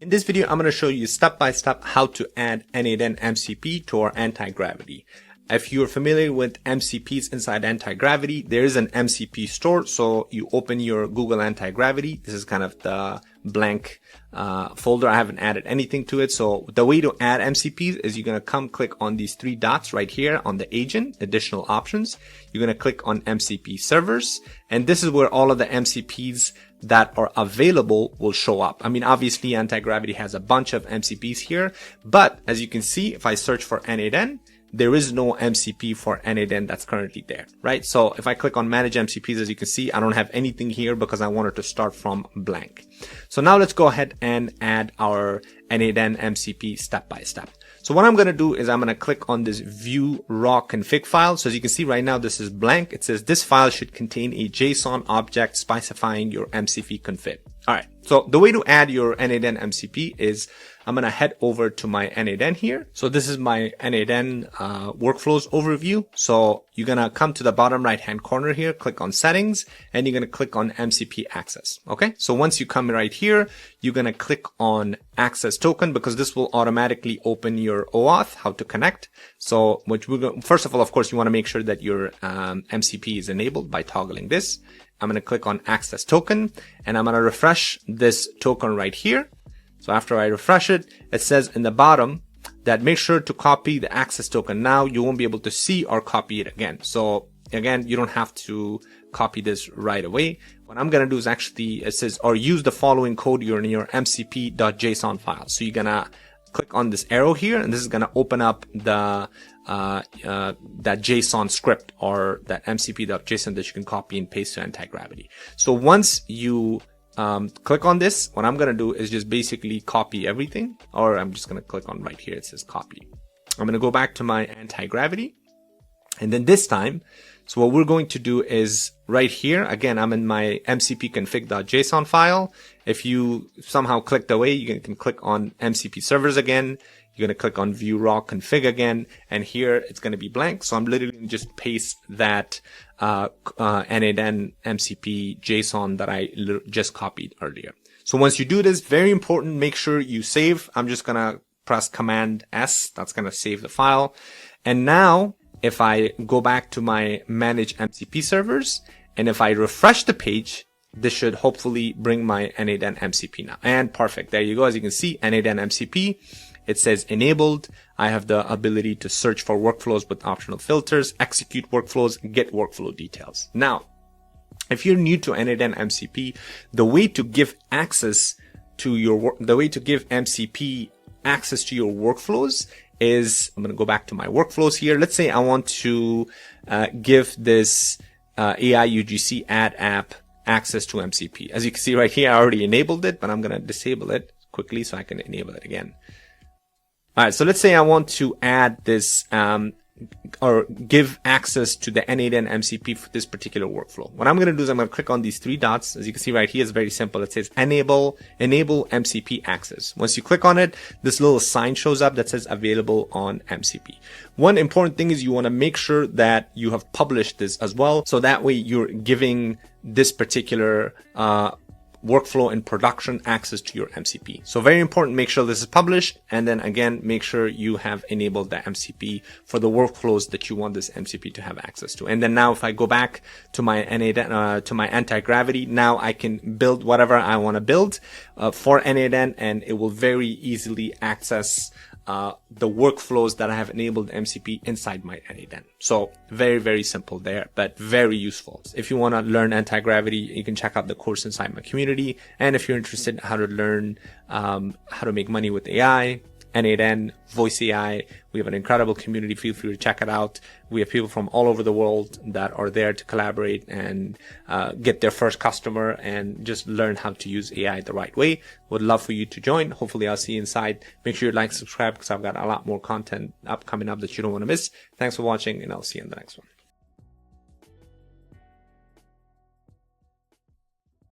In this video, I'm going to show you step by step how to add n8n MCP to our Antigravity. If you're familiar with MCPs inside Antigravity, there is an MCP store. So you open your Google Antigravity. This is kind of the blank folder. I haven't added anything to it. So the way to add MCPs is you're going to come click on these three dots right here on the agent, additional options. You're going to click on MCP servers. And this is where all of the MCPs that are available will show up. I mean, obviously Antigravity has a bunch of MCPs here, but as you can see, if I search for n8n, there is no MCP for n8n that's currently there, right? So if I click on manage MCPs, as you can see, I don't have anything here because I wanted to start from blank. So now let's go ahead and add our n8n MCP step by step. So what I'm going to do is I'm going to click on this view raw config file. So as you can see right now, this is blank. It says this file should contain a JSON object specifying your MCP config. All right. So the way to add your n8n MCP is I'm going to head over to my n8n here. So this is my n8n workflows overview. So you're going to come to the bottom right hand corner here, click on settings, and you're going to click on MCP access. Okay. So once you come right here, you're going to click on access token because this will automatically open your OAuth, how to connect. So first of all, of course, you want to make sure that your MCP is enabled by toggling this. I'm going to click on access token and I'm going to refresh this token right here. So after I refresh it, it says in the bottom that make sure to copy the access token. Now you won't be able to see or copy it again. So again, you don't have to copy this right away. What I'm going to do is actually, it says, or use the following code in your mcp.json file. So you're going to click on this arrow here and this is going to open up the that JSON script or that mcp.json that you can copy and paste to Antigravity. So once you click on this, what I'm going to do is just basically copy everything, or I'm just going to click on right here. It says copy. I'm going to go back to my Antigravity. And then this time, so what we're going to do is right here, again, I'm in my mcp.config.json file. If you somehow clicked away, you can click on MCP servers again. You're going to click on view raw config again. And here it's going to be blank. So I'm literally going to just paste that n8n MCP JSON that I just copied earlier. So once you do this, very important, make sure you save. I'm just going to press Command S. That's going to save the file. And now if I go back to my manage MCP servers and if I refresh the page, this should hopefully bring my n8n MCP now. And perfect. There you go. As you can see, n8n MCP. It says enabled. I have the ability to search for workflows with optional filters, execute workflows, get workflow details. Now, if you're new to n8n MCP, the way to give MCP access to your workflows is, I'm going to go back to my workflows here. Let's say I want to give this AI UGC ad app access to MCP. As you can see right here, I already enabled it, but I'm going to disable it quickly so I can enable it again. All right, so let's say I want to add this or give access to the n8n MCP for this particular workflow. What I'm going to do is I'm going to click on these three dots. As you can see right here, it's very simple. It says enable MCP access. Once you click on it, this little sign shows up that says available on MCP. One important thing is you want to make sure that you have published this as well. So that way you're giving this particular workflow in production access to your MCP. So very important, make sure this is published. And then again, make sure you have enabled the MCP for the workflows that you want this MCP to have access to. And then now if I go back to my n8n, to my Antigravity, now I can build whatever I want to build for n8n and it will very easily access the workflows that I have enabled MCP inside my n8n. So very, very simple there, but very useful. If you want to learn Antigravity, you can check out the course inside my community. And if you're interested in how to learn how to make money with AI, n8n, Voice AI, we have an incredible community. Feel free to check it out. We have people from all over the world that are there to collaborate and get their first customer and just learn how to use AI the right way. Would love for you to join. Hopefully I'll see you inside. Make sure you like, subscribe because I've got a lot more content coming up that you don't want to miss. Thanks for watching and I'll see you in the next one.